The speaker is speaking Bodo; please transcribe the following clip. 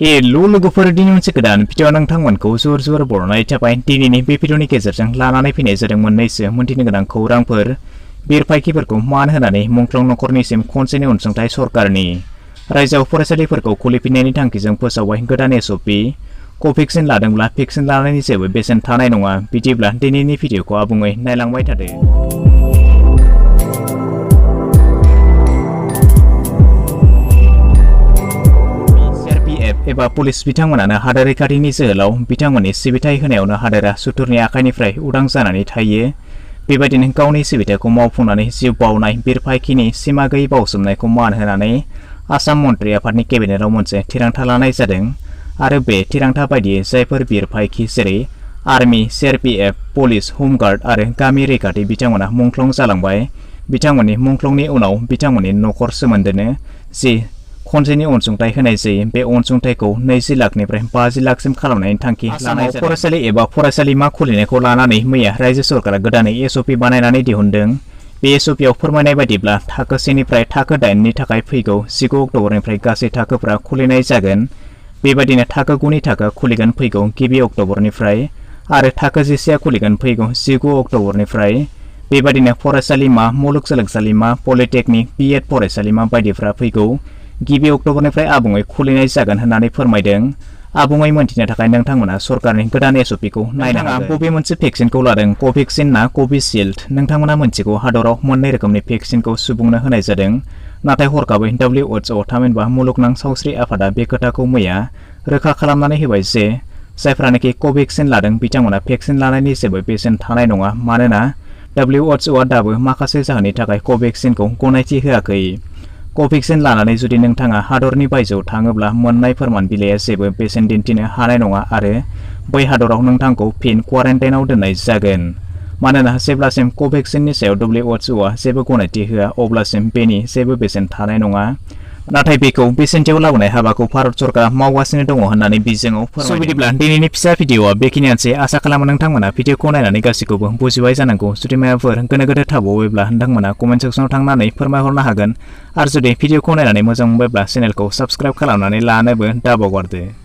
हेलो लोगोफोर दिनै मोनसे गोदान भिडिअ नोंथांमोनखौ जोर बरनाय थाबाय। दिनैनि बे भिडिअनि गेजेरजों लानानै फैनाय जादों मोननैसो मोनथिनो गोनां खौरांफोर। बिरफायखिफोरखौ मान होनानै मुंख्लं नखरनिसिम खनसेनि अनसुंथाइ सरकारनि रायजोआव फरायसालिफोरखौ खुलिफिननायनि थांखिजों फोसावबाय गोदान एसअपि। कभिक्सिन लादोंब्ला भेक्सिन लानायनि जेबो बेसेन थानाय नङा। बिदिब्ला दिनैनि भिडिअखौ आबुङै नायलांबाय थादो। एबा पुलिस बिथांमोनानो हादोर रैखाथिनि जोहोलाव बिथांमोननि सिबिथाय होनायावनो हादोरा सुथुरनि आखाइनिफ्राय उदां जानानै थायो। बेबायदिनो गावनि सिबिथायखौ मावफुंनानै जिउ बावनाय बिरफायखिनि सिमा गैयै बावसोमनायखौ मान होनानै आसाम मन्त्रि आफादनि केबिनेटआव मोनसे थिरांथा लानाय जादों। आरो बे थिरांथा बायदियै जायफोर बिरफायखि जेरै आर्मि, सिआरपिएफ, पुलिस, हमगार्ड आरो गामि रैखाथि बिथांमोना मुंख्लं जालांबाय, बिथांमोननि मुंख्लंनि उनाव बिथांमोननि नखर सोमोन्दोनो जि खनसेनि अनसुंथाइ होनाय जायो। बे अनसुंथाइखौ 20 लाखनिफ्राय 50 लाखसिम खालामनायनि थांखि लानाय जादों। फरायसालि एबा फरायसालिमा खुलिनायखौ लानानै मैया रायजो सरकारा गोदानै एसअपि बानायनानै दिहुनदों। बे एसअपिआव फोरमायनाय बायदिब्ला थाखो 1 निफ्राय थाखो 8 नि थाखाय फैगौ 19 अक्ट'बरनिफ्राय गासै थाखोफोरा खुलिनाय जागोन। बेबायदिनो थाखो 9 नि थाखोआ खुलिगोन फैगौ गिबि अक्ट'बरनिफ्राय आरो थाखो 10आ खुलिगोन फैगौ 19 अक्ट'बरनिफ्राय। बेबायदिनो फरायसालिमा, मुलुगसोलोंसालिमा, पलिटेकनिक, बिएड फरायसालिमा बायदिफ्रा फैगौ गिबि अक्ट'बरनिफ्राय आबुङै खुलिनाय जागोन होननानै फोरमायदों। आबुङै मोनथिनो थाखाय नोंथांमोना सरकारनि गोदान एसअपिखौ नायनो हागोन। बबे मोनसे भेक्सिनखौ लादों, कभिक्सिन ना कभिशिल्ड? नोंथांमोना मोनथिगौ हादराव मोननै रोखोमनि भेक्सिनखौ सुबुंनो होनाय जादों। नाथाय हरखाबै WHO थामहिनबा मुलुगनां सावस्रि आफादा बे खोथाखौ मैया रोखा खालामनानै होबाय जे जायफ्रानोखि कभिक्सिन लादों बिथांमोना भेक्सिन लानायनि जेबो बेसेन थानाय नङा। मानोना WHOआ दाबो माखासे जाहोननि थाखाय कभिक्सिनखौ गनायथि होआखै। कभिक्सिन लानानै जुदि नोंथाङा हादरनि बायजोआव थाङोब्ला मोननाय फोरमान बिलाइया जेबो बेसेन दिन्थिनो हानाय नङा आरो बै हादराव नोंथांखौ फिन क्वारेन्टाइनआव दोननाय जागोन। मानोना जेब्लासिम कभिक्सिननि सायाव WHOआ जेबो गनायथि होआ अब्लासिम बेनि जेबो बेसेन थानाय नङा। नाथाय बेखौ बेसेनथियाव लाबोनाय हाबाखौ भारत सरकारा मावगासिनो दङ होननानै बिजोङाव फोरमायदों। बिदिब्ला दिनैनि फिसा भिडिअआ बेखिनियानोसै। आसा खालामो नोंथांमोना भिडिअखौ नायनानै गासैखौबो बुजिबाय जानांगौ। जुदि माबाफोर गोनो गोथो थाबावोब्ला नोंथांमोना कमेन्ट सेक्सनाव थांनानै फोरमायहरनो हागोन। आरो जुदि भिडिअखौ नायनानै मोजां मोनबायब्ला चेनेलखौ साबस्क्राइब खालामनानै लानोबो दाबावगारदो।